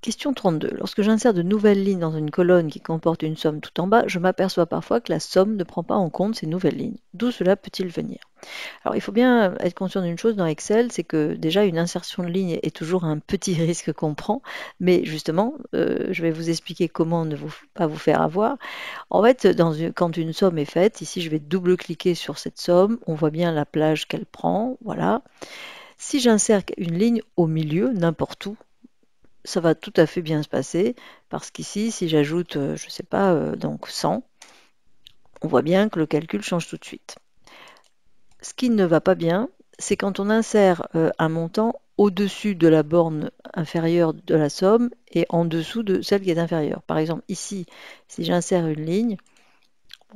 Question 32. Lorsque j'insère de nouvelles lignes dans une colonne qui comporte une somme tout en bas, je m'aperçois parfois que la somme ne prend pas en compte ces nouvelles lignes. D'où cela peut-il venir? Alors, il faut bien être conscient d'une chose dans Excel, c'est que déjà une insertion de ligne est toujours un petit risque qu'on prend, mais justement, je vais vous expliquer comment ne pas vous faire avoir. En fait, quand une somme est faite, ici je vais double-cliquer sur cette somme, on voit bien la plage qu'elle prend, voilà. Si j'insère une ligne au milieu, n'importe où, ça va tout à fait bien se passer, parce qu'ici, si j'ajoute, je ne sais pas, donc 100, on voit bien que le calcul change tout de suite. Ce qui ne va pas bien, c'est quand on insère un montant au-dessus de la borne inférieure de la somme et en dessous de celle qui est inférieure. Par exemple, ici, si j'insère une ligne,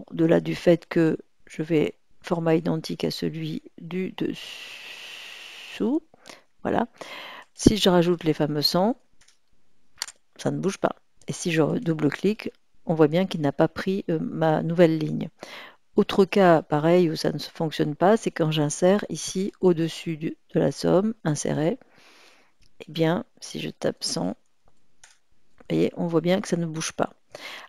au-delà du fait que je vais format identique à celui du dessous, voilà. Si je rajoute les fameux 100, ça ne bouge pas. Et si je double-clique, on voit bien qu'il n'a pas pris ma nouvelle ligne. Autre cas pareil où ça ne fonctionne pas, c'est quand j'insère ici au-dessus de la somme, insérer, eh bien, si je tape 100, vous voyez, on voit bien que ça ne bouge pas.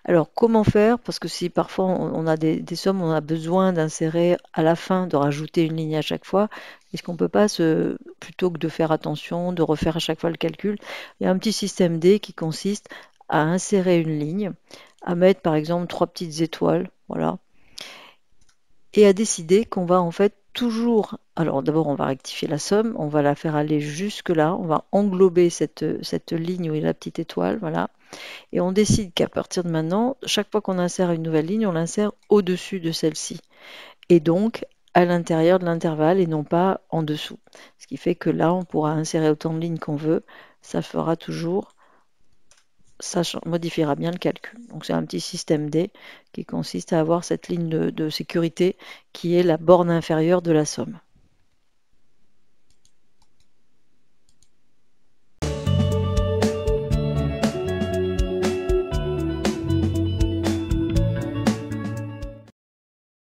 Alors, comment faire? Parce que si parfois on a des sommes, on a besoin d'insérer à la fin, de rajouter une ligne à chaque fois, est-ce qu'on ne peut pas, plutôt que de faire attention, de refaire à chaque fois le calcul, il y a un petit système D qui consiste à insérer une ligne, à mettre par exemple 3 petites étoiles, voilà, et à décider qu'on va en fait toujours, alors d'abord on va rectifier la somme, on va la faire aller jusque là, on va englober cette ligne où il y a la petite étoile, voilà, et on décide qu'à partir de maintenant, chaque fois qu'on insère une nouvelle ligne, on l'insère au-dessus de celle-ci, et donc à l'intérieur de l'intervalle et non pas en dessous. Ce qui fait que là, on pourra insérer autant de lignes qu'on veut, ça fera toujours, ça modifiera bien le calcul. Donc c'est un petit système D qui consiste à avoir cette ligne de sécurité qui est la borne inférieure de la somme.